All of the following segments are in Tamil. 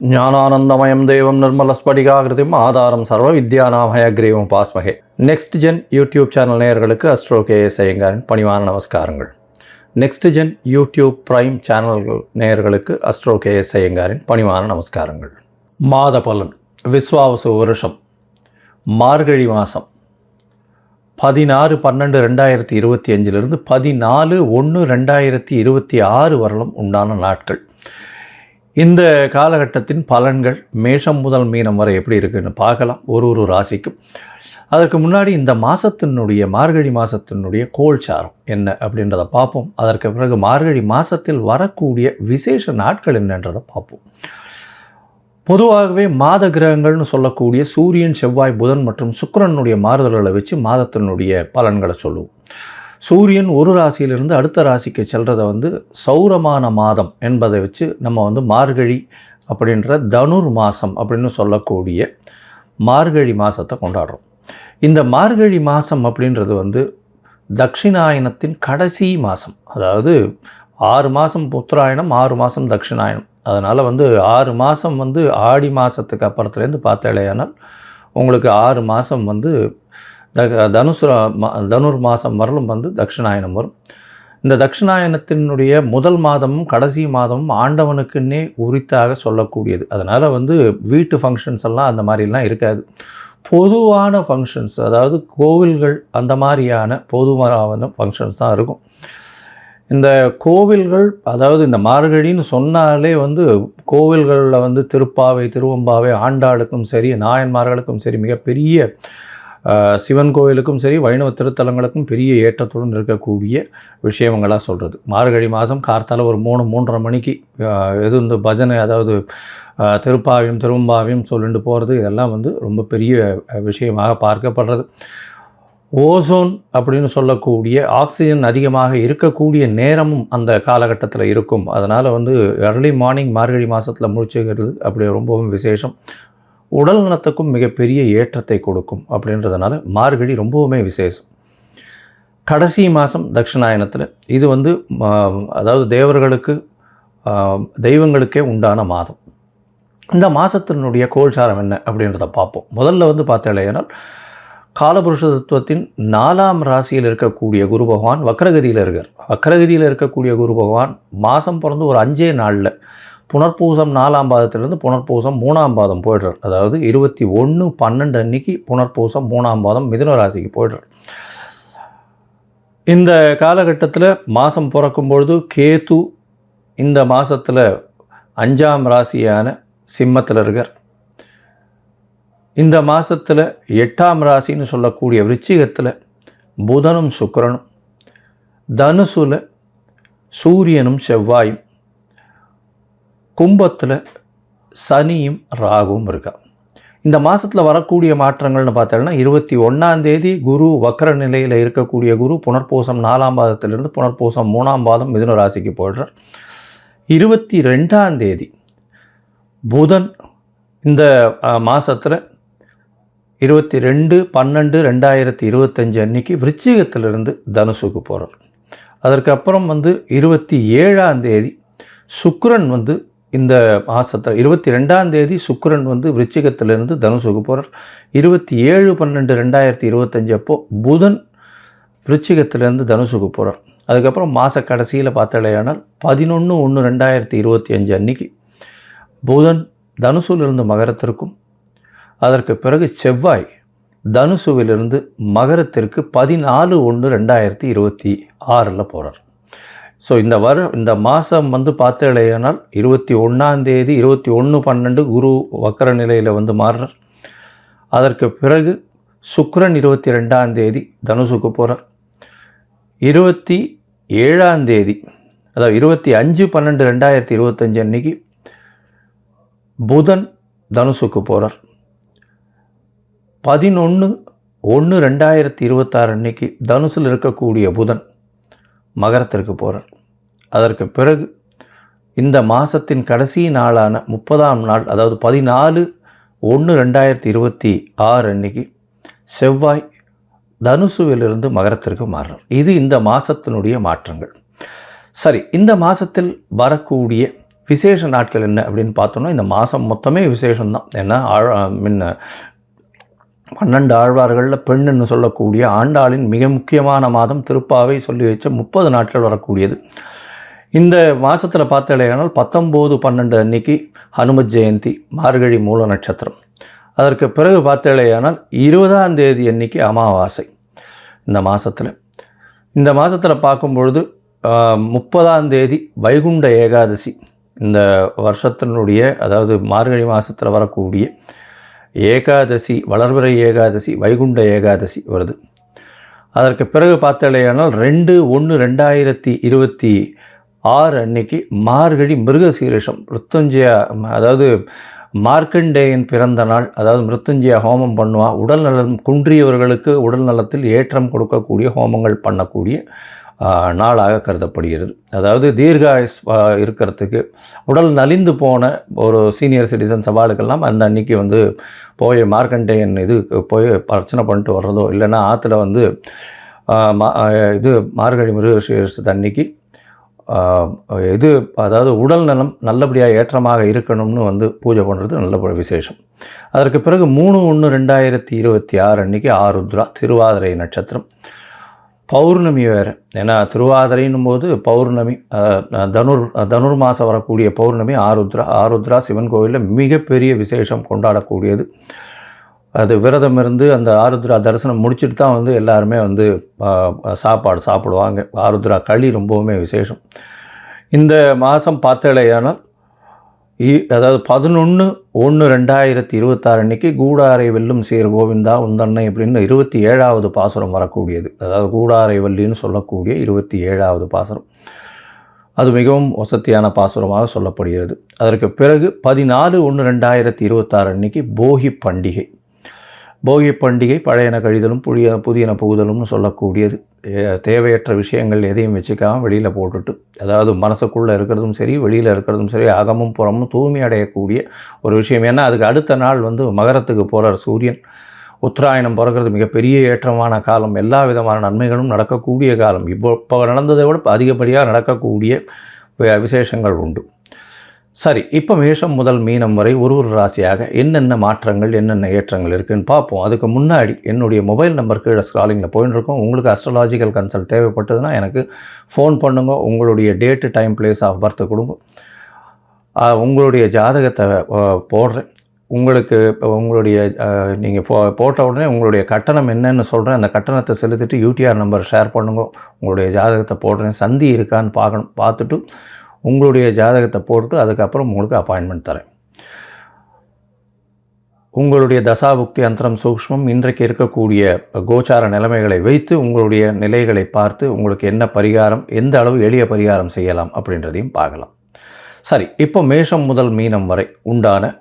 ஞானானந்தமயம் தேவம் நிர்மலஸ்படிகாகிருதிம் ஆதாரம் சர்வ வித்யாநாமயக்ரீவம் பாஸ்மகே. நெக்ஸ்ட் ஜென் யூடியூப் சேனல் நேயர்களுக்கு அஸ்ட்ரோ கேஎஸ் ஐயங்காரின் பணிவான நமஸ்காரங்கள். நெக்ஸ்ட் ஜென் யூடியூப் பிரைம் சேனல்கள் நேயர்களுக்கு அஸ்ட்ரோ கேஎஸ் ஐயங்காரின் பணிவான நமஸ்காரங்கள். மாத பலன். விஸ்வாவசு வருஷம் மார்கழி மாதம் 16/12/2025 14/1/2026 வரலும் உண்டான நாட்கள். இந்த காலகட்டத்தின் பலன்கள் மேஷம் முதல் மீனம் வரை எப்படி இருக்குன்னு பார்க்கலாம், ஒரு ராசிக்கும். அதற்கு முன்னாடி இந்த மாதத்தினுடைய மார்கழி மாதத்தினுடைய கோல்சாரம் என்ன அப்படின்றத பார்ப்போம். அதற்கு பிறகு மார்கழி மாதத்தில் வரக்கூடிய விசேஷ நாட்கள் என்னன்றதை பார்ப்போம். பொதுவாகவே மாத கிரகங்கள்னு சொல்லக்கூடிய சூரியன், செவ்வாய், புதன் மற்றும் சுக்கிரனுடைய மாறுதல்களை வச்சு மாதத்தினுடைய பலன்களை சொல்லுவோம். சூரியன் ஒரு ராசியிலிருந்து அடுத்த ராசிக்கு செல்றதை சௌரமான மாதம் என்பதை வச்சு நம்ம மார்கழி அப்படின்ற தனுர் மாதம் அப்படின்னு சொல்லக்கூடிய மார்கழி மாதத்தை கொண்டாடுறோம். இந்த மார்கழி மாதம் அப்படின்றது தட்சிணாயனத்தின் கடைசி மாதம். அதாவது 6 மாதம் உத்தராயணம், 6 மாதம் தட்சிணாயனம். அதனால் 6 மாதம் ஆடி மாதத்துக்கு அப்புறத்துலேருந்து பார்த்தாலேயானால் உங்களுக்கு 6 மாதம் தனுர் மாதம் வரலும் தட்சிணாயனம் வரும். இந்த தட்சிணாயனத்தினுடைய முதல் மாதமும் கடைசி மாதமும் ஆண்டவனுக்குன்னே உரித்தாக சொல்லக்கூடியது. அதனால் வீட்டு ஃபங்க்ஷன்ஸ் எல்லாம் அந்த மாதிரிலாம் இருக்காது. பொதுவான ஃபங்க்ஷன்ஸ், அதாவது கோவில்கள் அந்த மாதிரியான பொதுவான ஃபங்க்ஷன்ஸ் தான் இருக்கும். இந்த கோவில்கள், அதாவது இந்த மார்கழின்னு சொன்னாலே கோவில்களில் திருப்பாவை, திருவம்பாவை, ஆண்டாளுக்கும் சரி, நாயன்மார்களுக்கும் சரி, மிகப்பெரிய சிவன் கோவிலுக்கும் சரி, வைணவ திருத்தலங்களுக்கும் பெரிய ஏற்றத்துடன் இருக்கக்கூடிய விஷயங்களாக சொல்கிறது. மார்கழி மாதம் கார்த்தால ஒரு 3-3:30 மணிக்கு இந்த பஜனை, அதாவது திருப்பாவையும் திருவம்பாவையும் சொல்லிட்டு போகிறது, இதெல்லாம் ரொம்ப பெரிய விஷயமாக பார்க்கப்படுறது. ஓசோன் அப்படின்னு சொல்லக்கூடிய ஆக்சிஜன் அதிகமாக இருக்கக்கூடிய நேரமும் அந்த காலகட்டத்தில் இருக்கும். அதனால் எர்லி மார்னிங் மார்கழி மாதத்தில் முடிச்சுக்கிறது அப்படி ரொம்பவும் விசேஷம். உடல் நலத்துக்கும் மிகப்பெரிய ஏற்றத்தை கொடுக்கும். அப்படின்றதுனால மார்கழி ரொம்பவுமே விசேஷம். கடைசி மாதம் தட்சிணாயனத்தில் இது அதாவது தேவர்களுக்கு, தெய்வங்களுக்கே உண்டான மாதம். இந்த மாதத்தினுடைய கோல்சாரம் என்ன அப்படின்றத பார்ப்போம். முதல்ல பார்த்தாலேனால் காலபுருஷ தத்துவத்தின் 4ஆம் ராசியில் இருக்கக்கூடிய குரு பகவான் வக்ரகதியில் இருக்கார். வக்ரகதியில் இருக்கக்கூடிய குரு பகவான் மாதம் பிறந்து ஒரு 5 நாளில் புனர்பூசம் 4ஆம் பாதத்திலிருந்து புனர்பூசம் 3ஆம் பாதம் போய்டுறார். அதாவது 21/12 அன்னைக்கு புனர்பூசம் 3ஆம் பாதம் மிதுன ராசிக்கு போய்டுறார். இந்த காலகட்டத்தில் மாதம் பிறக்கும்பொழுது கேது இந்த மாதத்தில் 5ஆம் ராசியான சிம்மத்தில் இருக்கார். இந்த மாதத்தில் 8ஆம் ராசின்னு சொல்லக்கூடிய விருச்சிகத்தில் புதனும் சுக்கிரனும், தனுசுல சூரியனும் செவ்வாயும், கும்பத்தில் சனியும் ராகுவும் இருக்கா. இந்த மாதத்தில் வரக்கூடிய மாற்றங்கள்னு பார்த்தோம்னா 21ஆம் தேதி குரு வக்ர நிலையில் இருக்கக்கூடிய குரு புனர்பூசம் 4ஆம் பாதத்திலிருந்து புனர்பூசம் 3ஆம் பாதம் மிதுன ராசிக்கு போய்டுறார். 22ஆம் தேதி புதன் இந்த மாதத்தில் 22/12/2025 அன்னைக்கு விருச்சிகத்திலிருந்து தனுசுக்கு போகிறார். அதற்கப்புறம் 27ஆம் தேதி சுக்கிரன் இந்த மாதத்தில் 22ஆம் தேதி சுக்கிரன் விருச்சிகத்திலிருந்து தனுசுக்கு போகிறார். 27/12/2025 அப்போ புதன் விருச்சிகத்திலிருந்து தனுசுக்கு போகிறார். அதுக்கப்புறம் மாத கடைசியில் பார்த்தாலேயானால் 11/1/2025 அன்னைக்கு புதன் தனுசுவிலிருந்து மகரத்திற்கும், அதற்கு பிறகு செவ்வாய் தனுசுவிலிருந்து மகரத்திற்கு 14/1/2026 போகிறார். ஸோ இந்த மாதம் பார்த்தாலேயானால் 21ஆம் தேதி 21/12 குரு வக்கர நிலையில் மாறுறார். அதற்கு பிறகு சுக்கிரன் 22ஆம் தேதி தனுசுக்கு போகிறார். 27ஆம் தேதி, அதாவது 25/12/2025 அன்னைக்கு புதன் தனுசுக்கு போகிறார். 11/1/2026 அன்னைக்கு தனுசில் இருக்கக்கூடிய புதன் மகரத்திற்கு போகிறார். அதற்கு பிறகு இந்த மாதத்தின் கடைசி நாளான 30ஆம் நாள், அதாவது 14/1/2026 அன்னைக்கு செவ்வாய் தனுசுவிலிருந்து மகரத்திற்கு மாறுறார். இது இந்த மாதத்தினுடைய மாற்றங்கள். சரி, இந்த மாதத்தில் வரக்கூடிய விசேஷ நாட்கள் என்ன அப்படின்னு பார்த்தோம்னா இந்த மாதம் மொத்தமே விசேஷம்தான். ஏன்னா 12 ஆழ்வார்களில் பெண்ணுன்னு சொல்லக்கூடிய ஆண்டாளின் மிக முக்கியமான மாதம் திருப்பாவை சொல்லி வச்ச 30 நாட்கள் வரக்கூடியது. இந்த மாதத்தில் பார்த்தாலேயானால் 19/12 அன்னைக்கு ஹனுமத் ஜெயந்தி, மார்கழி மூல நட்சத்திரம். அதற்கு பிறகு பார்த்தாலேயானால் 20ஆம் தேதி அன்னைக்கு அமாவாசை. இந்த மாதத்தில் பார்க்கும்பொழுது 30ஆம் தேதி வைகுண்ட ஏகாதசி. இந்த வருஷத்தினுடைய அதாவது மார்கழி மாதத்தில் வரக்கூடிய ஏகாதசி, வளர்பிறை ஏகாதசி, வைகுண்ட ஏகாதசி வருது. அதற்கு பிறகு பார்த்தாலேயானால் 2/1/2026 அன்னைக்கு மார்கழி மிருகசீரிஷம், மிருத்யுஞ்சயா, அதாவது மார்க்கண்டேயன் பிறந்த நாள். அதாவது மிருத்யுஞ்சயா ஹோமம் பண்ணுவான். உடல் நலம் குன்றியவர்களுக்கு உடல் நலத்தில் ஏற்றம் கொடுக்கக்கூடிய ஹோமங்கள் பண்ணக்கூடிய நாளாக கருதப்படுகிறது. அதாவது தீர்காயுஸ் இருக்கிறதுக்கு, உடல் நலிந்து போன ஒரு சீனியர் சிட்டிசன்ஸ் அவளுக்கெல்லாம் அந்த அன்னைக்கு வந்து போய் மார்க்கண்டேயன் போய் அர்ச்சனை பண்ணிட்டு வர்றதோ, இல்லைன்னா ஆற்றுல வந்து மார்கழி மிருகசீரிஷத்து அன்னைக்கு அதாவது உடல் நலம் நல்லபடியாக ஏற்றமாக இருக்கணும்னு வந்து பூஜை பண்ணுறது நல்ல விசேஷம். அதற்கு பிறகு 3/1/2026 அன்னைக்கு ஆருத்ரா, திருவாதிரை நட்சத்திரம், பௌர்ணமி வேறு. ஏன்னா திருவாதிரைன்னும் போது பௌர்ணமி, தனுர்மாசம் வரக்கூடிய பௌர்ணமி ஆருத்ரா சிவன் கோவிலில் மிகப்பெரிய விசேஷம் கொண்டாடக்கூடியது. அது விரதம் இருந்து அந்த ஆருத்ரா தரிசனம் முடிச்சுட்டு தான் வந்து எல்லாருமே வந்து சாப்பாடு சாப்பிடுவாங்க. ஆருத்ரா களி ரொம்பவுமே விசேஷம். இந்த மாதம் பார்த்தாலேயானால் அதாவது 11/1/2026 அன்னைக்கு கூடாரை வெல்லும் சீர் கோவிந்தா உந்தன்னை அப்படின்னு 27வது பாசுரம் வரக்கூடியது. அதாவது கூடாரை வல்லின்னு சொல்லக்கூடிய 27வது பாசுரம். அது மிகவும் வசத்தியான பாசுரமாக சொல்லப்படுகிறது. அதற்கு பிறகு 14/1/2026 அன்னைக்கு போகி பண்டிகை. போகி பண்டிகை பழையன கழிதலும் புதியன புகுதலும்னு சொல்லக்கூடியது. தேவையற்ற விஷயங்கள் எதையும் வச்சுக்காமல் வெளியில் போட்டுட்டு, அதாவது மனசுக்குள்ளே இருக்கிறதும் சரி வெளியில் இருக்கிறதும் சரி அகமும் புறமும் தூய்மை அடையக்கூடிய ஒரு விஷயம். ஏன்னா அதுக்கு அடுத்த நாள் வந்து மகரத்துக்கு போகிறார் சூரியன். உத்தராயணம் பிறக்கிறது மிகப்பெரிய ஏற்றமான காலம். எல்லா விதமான நன்மைகளும் நடக்கக்கூடிய காலம். இப்போ நடந்ததை விட அதிகப்படியாக நடக்கக்கூடிய விசேஷங்கள் உண்டு. சரி, இப்போ மேஷம் முதல் மீனம் வரை ஒரு ராசியாக என்னென்ன மாற்றங்கள் என்னென்ன ஏற்றங்கள் இருக்குதுன்னு பார்ப்போம். அதுக்கு முன்னாடி என்னுடைய மொபைல் நம்பர் கீழே ஸ்க்ராலிங்கில் போயின்னு இருக்கோம். உங்களுக்கு அஸ்ட்ராலாஜிக்கல் கன்சல்ட் தேவைப்பட்டதுன்னா எனக்கு ஃபோன் பண்ணுங்க. உங்களுடைய date, time, place of birth கொடுங்க. உங்களுடைய ஜாதகத்தை போடுறேன். உங்களுக்கு உங்களுடைய நீங்கள் போட்ட உடனே உங்களுடைய கட்டணம் என்னன்னு சொல்கிறேன். அந்த கட்டணத்தை செலுத்திட்டு யூடிஆர் நம்பர் ஷேர் பண்ணுங்க. உங்களுடைய ஜாதகத்தை போடுறேன். சந்தி இருக்கான்னு பார்க்கணும். பார்த்துட்டு உங்களுடைய ஜாதகத்தை போட்டுட்டு அதுக்கப்புறம் உங்களுக்கு அப்பாயின்மெண்ட் தரேன். உங்களுடைய தசாபுக்தி அந்தரம் சூக்ஷ்மம் இன்றைக்கு இருக்கக்கூடிய கோச்சார நிலைமைகளை வைத்து உங்களுடைய நிலைகளை பார்த்து உங்களுக்கு என்ன பரிகாரம், எந்த அளவு எளிய பரிகாரம் செய்யலாம் அப்படின்றதையும் பார்க்கலாம். சரி, இப்போ மேஷம் முதல் மீனம் வரை உண்டான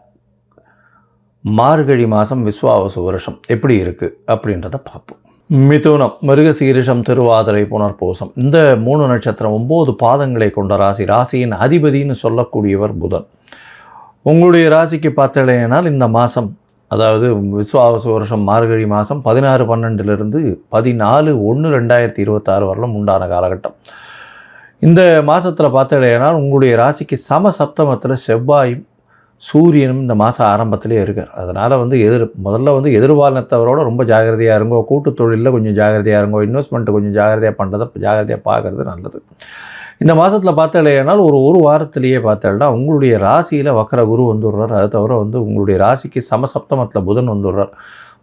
மார்கழி மாதம் விஸ்வாவசு வருஷம் எப்படி இருக்குது அப்படின்றத பார்ப்போம். மிதுனம், மிருகசீரிஷம், திருவாதிரை, புனர்பூசம். இந்த 3 நட்சத்திரம் 9 பாதங்களை கொண்ட ராசி. ராசியின் அதிபதினு சொல்லக்கூடியவர் புதன். உங்களுடைய ராசிக்கு பார்த்தீங்கன்னா இந்த மாதம், அதாவது விஸ்வாவசு வருஷம் மார்கழி மாதம் 16/12 14/1/2026 வரலும் உண்டான காலகட்டம். இந்த மாதத்தில் பார்த்தீங்கன்னா உங்களுடைய ராசிக்கு சமசப்தமத்தில் செவ்வாயும் சூரியனும் இந்த மாதம் ஆரம்பத்திலே இருக்கார். அதனால் வந்து முதல்ல வந்து எதிர்பாலினத்தவரோட ரொம்ப ஜாகிரதையாக இருங்கோ. கூட்டு தொழிலில் கொஞ்சம் ஜாகிரதையாக இருங்கோ. இன்வெஸ்ட்மெண்ட்டு கொஞ்சம் ஜாகிரதையாக பண்ணுறதை ஜாகிரதையாக பார்க்குறது நல்லது. இந்த மாதத்தில் பார்த்தாலேனால் ஒரு வாரத்திலேயே பார்த்தால்னா உங்களுடைய ராசியில் வக்கர குரு வந்துடுறார். அது தவிர வந்து உங்களுடைய ராசிக்கு சமசப்தமத்தில் புதன் வந்துடுறார்.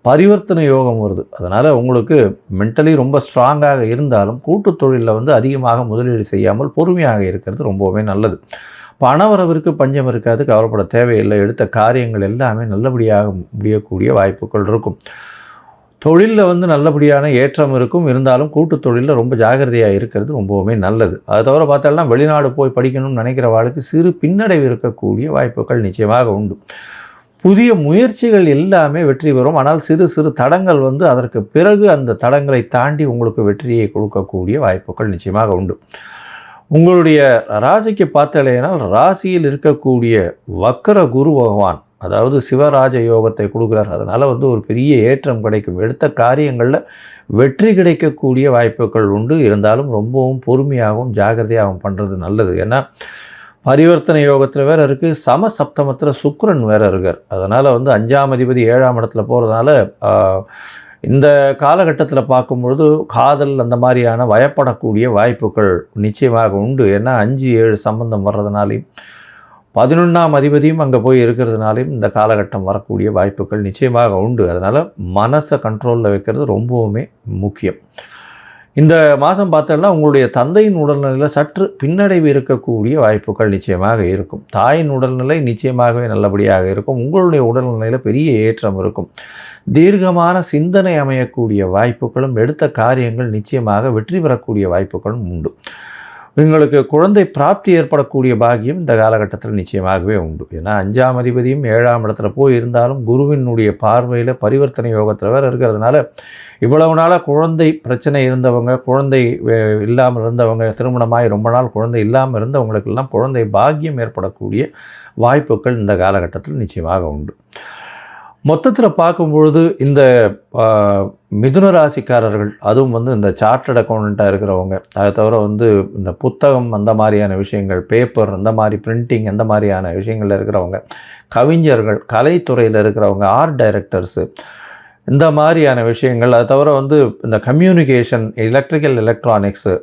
பரிவர்த்தனை யோகம் வருது. அதனால் உங்களுக்கு மென்டலி ரொம்ப ஸ்ட்ராங்காக இருந்தாலும் கூட்டு தொழிலில் வந்து அதிகமாக முதலீடு செய்யாமல் பொறுமையாக இருக்கிறது ரொம்பவுமே நல்லது. பணவரவிற்கு பஞ்சம் இருக்காது, கவலைப்பட தேவையில்லை. எடுத்த காரியங்கள் எல்லாமே நல்லபடியாக முடியக்கூடிய வாய்ப்புகள் இருக்கும். தொழிலில் வந்து நல்லபடியான ஏற்றம் இருக்கும். இருந்தாலும் கூட்டு தொழிலில் ரொம்ப ஜாகிரதையாக இருக்கிறது ரொம்பவுமே நல்லது. அது தவிர பார்த்தாலும் வெளிநாடு போய் படிக்கணும்னு நினைக்கிற வாழ்க்கை சிறு பின்னடைவு இருக்கக்கூடிய வாய்ப்புகள் நிச்சயமாக உண்டு. புதிய முயற்சிகள் எல்லாமே வெற்றி பெறும். ஆனால் சிறு சிறு தடங்கள் வந்து அதற்கு பிறகு அந்த தடங்களை தாண்டி உங்களுக்கு வெற்றியை கொடுக்கக்கூடிய வாய்ப்புகள் நிச்சயமாக உண்டு. உங்களுடைய ராசிக்கு பார்த்தாலேனால் ராசியில் இருக்கக்கூடிய வக்கர குரு பகவான், அதாவது சிவராஜ யோகத்தை கொடுக்குறார். அதனால் வந்து ஒரு பெரிய ஏற்றம் கிடைக்கும். எடுத்த காரியங்களில் வெற்றி கிடைக்கக்கூடிய வாய்ப்புகள் உண்டு. இருந்தாலும் ரொம்பவும் பொறுமையாகவும் ஜாகிரதையாகவும் பண்ணுறது நல்லது. ஏன்னா பரிவர்த்தனை யோகத்தில் வேறு இருக்குது, சமசப்தமத்தில் சுக்கிரன் வேறு இருக்கார். அதனால் வந்து 5ஆம் அதிபதி 7ஆம் இடத்துல போகிறதுனால இந்த காலகட்டத்தில் பார்க்கும்பொழுது காதல் அந்த மாதிரியான வயப்படக்கூடிய வாய்ப்புகள் நிச்சயமாக உண்டு. ஏன்னா 5, 7 சம்பந்தம் வர்றதுனாலையும் 11ஆம் அதிபதியும் அங்கே போய் இருக்கிறதுனாலையும் இந்த காலகட்டம் வரக்கூடிய வாய்ப்புகள் நிச்சயமாக உண்டு. அதனால் மனசை கண்ட்ரோலில் வைக்கிறது ரொம்பவுமே முக்கியம். இந்த மாதம் பார்த்தோன்னா உங்களுடைய தந்தையின் உடல்நிலையில் சற்று பின்னடைவு இருக்கக்கூடிய வாய்ப்புகள் நிச்சயமாக இருக்கும். தாயின் உடல்நிலை நிச்சயமாகவே நல்லபடியாக இருக்கும். உங்களுடைய உடல்நிலையில் பெரிய ஏற்றம் இருக்கும். தீர்க்கமான சிந்தனை அமையக்கூடிய வாய்ப்புகளும், எடுத்த காரியங்கள் நிச்சயமாக வெற்றி பெறக்கூடிய வாய்ப்புகளும் உண்டு. உங்களுக்கு குழந்தை பிராப்தி ஏற்படக்கூடிய பாக்கியம் இந்த காலகட்டத்தில் நிச்சயமாகவே உண்டு. ஏன்னா 5ஆம் அதிபதியும் 7ஆம் இடத்துல போய் இருந்தாலும் குருவினுடைய பார்வையில் பரிவர்த்தனை யோகத்தில் வேறு இருக்கிறதுனால இவ்வளவு நாளாக குழந்தை பிரச்சனை இருந்தவங்க, குழந்தை இல்லாமல் இருந்தவங்க, திருமணமாகி ரொம்ப நாள் குழந்தை இல்லாமல் இருந்தவங்களுக்கெல்லாம் குழந்தை பாக்கியம் ஏற்படக்கூடிய வாய்ப்புகள் இந்த காலகட்டத்தில் நிச்சயமாக உண்டு. மொத்தத்தில் பார்க்கும்பொழுது இந்த மிதுன ராசிக்காரர்கள், அதுவும் வந்து இந்த சார்ட்டர்ட் அக்கௌண்டண்ட்டாக இருக்கிறவங்க, அதை தவிர வந்து இந்த புத்தகம் அந்த மாதிரியான விஷயங்கள், பேப்பர் அந்த மாதிரி பிரிண்டிங் அந்த மாதிரியான விஷயங்களில் இருக்கிறவங்க, கவிஞர்கள், கலைத்துறையில் இருக்கிறவங்க, ஆர்ட் டைரக்டர்ஸு, இந்த மாதிரியான விஷயங்கள், அதை தவிர வந்து இந்த communication, electrical electronics,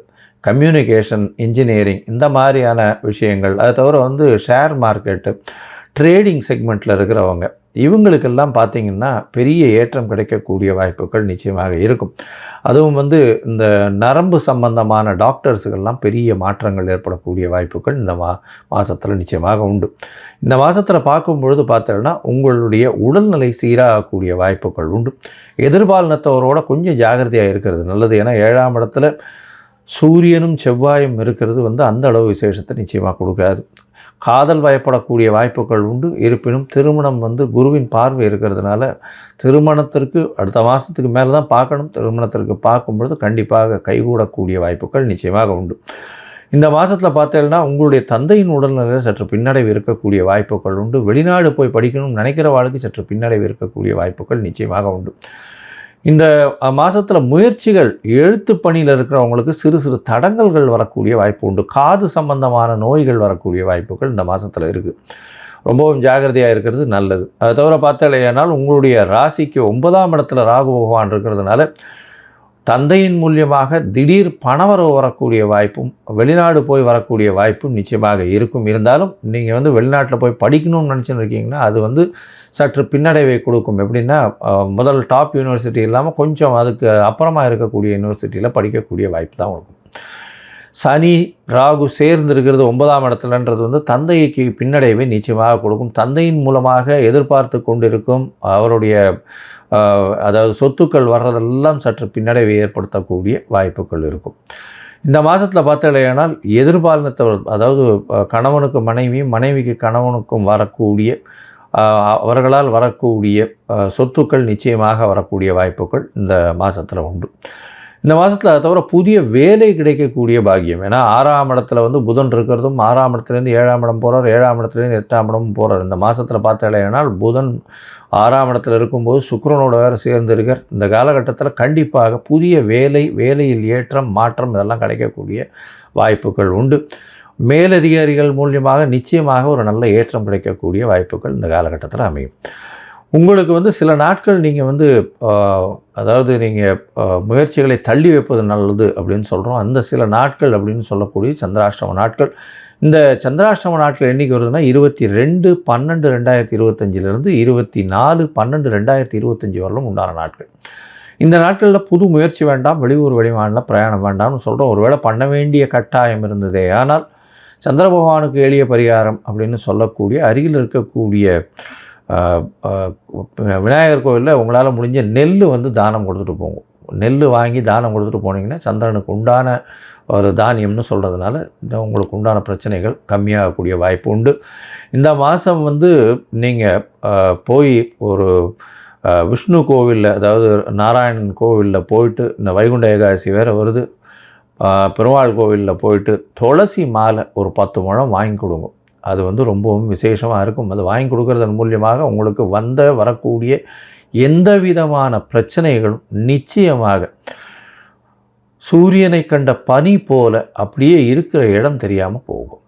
communication engineering இந்த மாதிரியான விஷயங்கள், அதை தவிர வந்து ஷேர் மார்க்கெட்டு, ட்ரேடிங் செக்மெண்ட்டில் இருக்கிறவங்க, இவங்களுக்கெல்லாம் பார்த்திங்கன்னா பெரிய ஏற்றம் கிடைக்கக்கூடிய வாய்ப்புகள் நிச்சயமாக இருக்கும். அதுவும் வந்து இந்த நரம்பு சம்பந்தமான டாக்டர்ஸுக்கெல்லாம் பெரிய மாற்றங்கள் ஏற்படக்கூடிய வாய்ப்புகள் இந்த மாதத்தில் நிச்சயமாக உண்டு. இந்த மாதத்தில் பார்க்கும்பொழுது பார்த்தோன்னா உங்களுடைய உடல்நிலை சீராகக்கூடிய வாய்ப்புகள் உண்டு. எதிர்பாலினத்தவரோட கொஞ்சம் ஜாகிரதையாக இருக்கிறது நல்லது. ஏன்னா 7ஆம் இடத்துல சூரியனும் செவ்வாயும் இருக்கிறது வந்து அந்த அளவு விசேஷத்தை நிச்சயமாக கொடுக்காது. காதல் வயப்படக்கூடிய வாய்ப்புகள் உண்டு. இருப்பினும் திருமணம் வந்து குருவின் பார்வை இருக்கிறதுனால திருமணத்திற்கு அடுத்த மாதத்துக்கு மேலே தான் பார்க்கணும். திருமணத்திற்கு பார்க்கும்பொழுது கண்டிப்பாக கைகூடக்கூடிய வாய்ப்புகள் நிச்சயமாக உண்டு. இந்த மாதத்தில் பார்த்தீங்கன்னா உங்களுடைய தந்தையின் உடல்நிலையில் சற்று பின்னடைவு இருக்கக்கூடிய வாய்ப்புகள் உண்டு. வெளிநாடு போய் படிக்கணும்னு நினைக்கிற வாழ்க்கை சற்று பின்னடைவு இருக்கக்கூடிய வாய்ப்புகள் நிச்சயமாக உண்டு. இந்த மாதத்தில் முயற்சிகள், எழுத்து பணியில் இருக்கிறவங்களுக்கு சிறு சிறு தடங்கல்கள் வரக்கூடிய வாய்ப்பு உண்டு. காது சம்பந்தமான நோய்கள் வரக்கூடிய வாய்ப்புகள் இந்த மாதத்தில் இருக்குது. ரொம்பவும் ஜாகிரதையாக இருக்கிறது நல்லது. அதை தவிர பார்த்தாலேயானால் உங்களுடைய ராசிக்கு 9ஆம் இடத்துல ராகு பகவான் இருக்கிறதுனால தந்தையின் மூலியமாக திடீர் பணவரவு வரக்கூடிய வாய்ப்பும், வெளிநாடு போய் வரக்கூடிய வாய்ப்பும் நிச்சயமாக இருக்கும். இருந்தாலும் நீங்கள் வந்து வெளிநாட்டில் போய் படிக்கணும்னு நினச்சின்னு இருக்கீங்கன்னா அது வந்து சற்று பின்னடைவை கொடுக்கும். எப்படின்னா முதல் டாப் யூனிவர்சிட்டி இல்லாமல் கொஞ்சம் அதுக்கு அப்புறமா இருக்கக்கூடிய யூனிவர்சிட்டியில் படிக்கக்கூடிய வாய்ப்பு தான் இருக்கும். சனி ராகு சேர்ந்து இருக்கிறது 9ஆம் இடத்துலன்றது வந்து தந்தைக்கு பின்னடைவை நிச்சயமாக கொடுக்கும். தந்தையின் மூலமாக எதிர்பார்த்து கொண்டிருக்கும் அவருடைய அதாவது சொத்துக்கள் வர்றதெல்லாம் சற்று பின்னடைவை ஏற்படுத்தக்கூடிய வாய்ப்புகள் இருக்கும். இந்த மாதத்தில் பார்த்தீங்கன்னா எதிர்பாலினத்தவர், அதாவது கணவனுக்கு மனைவியும் மனைவிக்கு கணவனுக்கும் வரக்கூடிய அவர்களால் வரக்கூடிய சொத்துக்கள் நிச்சயமாக வரக்கூடிய வாய்ப்புகள் இந்த மாதத்தில் உண்டு. இந்த மாதத்தில் அதை தவிர புதிய வேலை கிடைக்கக்கூடிய பாக்கியம். ஏன்னா 6ஆம் இடத்துல வந்து புதன் இருக்கிறதும் 6ஆம் இடத்துலேருந்து 7ஆம் இடம் போகிறார், 7ஆம் இடத்துலேருந்து 8ஆம் இடமும் போகிறார். இந்த மாதத்தில் பார்த்தாலேனால் புதன் 6ஆம் இடத்துல இருக்கும்போது சுக்கிரனோட வேறு சேர்ந்து இருக்கார். இந்த காலகட்டத்தில் கண்டிப்பாக புதிய வேலை, வேலையில் ஏற்றம் மாற்றம் இதெல்லாம் கிடைக்கக்கூடிய வாய்ப்புகள் உண்டு. மேலதிகாரிகள் மூலியமாக நிச்சயமாக ஒரு நல்ல ஏற்றம் கிடைக்கக்கூடிய வாய்ப்புகள் இந்த காலகட்டத்தில் அமையும். உங்களுக்கு வந்து சில நாட்கள் நீங்கள் வந்து அதாவது நீங்கள் முயற்சிகளை தள்ளி வைப்பது நல்லது அப்படின்னு சொல்கிறோம். அந்த சில நாட்கள் அப்படின்னு சொல்லக்கூடிய சந்திராஷ்டம நாட்கள். இந்த சந்திராஷ்டம நாட்கள் என்றைக்கு வருதுன்னா 22/12/2025 24/12/2025 வரலும் உண்டான நாட்கள். இந்த நாட்களில் புது முயற்சி வேண்டாம், வெளியூர் வெளிமாநில பிரயாணம் வேண்டாம்னு சொல்கிறோம். ஒருவேளை பண்ண வேண்டிய கட்டாயம் இருந்ததே ஆனால் சந்திர பகவானுக்கு எளிய பரிகாரம் அப்படின்னு சொல்லக்கூடிய அருகில் இருக்கக்கூடிய விநாயகர் கோவிலில் உங்களால் முடிஞ்ச நெல் வந்து தானம் கொடுத்துட்டு போங்க. நெல் வாங்கி தானம் கொடுத்துட்டு போனீங்கன்னா சந்திரனுக்கு உண்டான ஒரு தானியம்னு சொல்கிறதுனால உங்களுக்கு உண்டான பிரச்சனைகள் கம்மியாகக்கூடிய வாய்ப்பு உண்டு. இந்த மாதம் வந்து நீங்கள் போய் ஒரு விஷ்ணு கோவிலில், அதாவது நாராயணன் கோவிலில் போயிட்டு, இந்த வைகுண்ட ஏகாதசி வேறு வருது, பெருமாள் கோவிலில் போயிட்டு துளசி மாலை ஒரு 10 முழம் வாங்கி கொடுங்க. அது வந்து ரொம்பவும் விசேஷமாக இருக்கும். அது வாங்கி கொடுக்கறதன் மூலியமாக உங்களுக்கு வரக்கூடிய எந்த விதமான பிரச்சனைகளும் நிச்சயமாக சூரியனை கண்ட பனி போல அப்படியே இருக்கிற இடம் தெரியாமல் போகும்.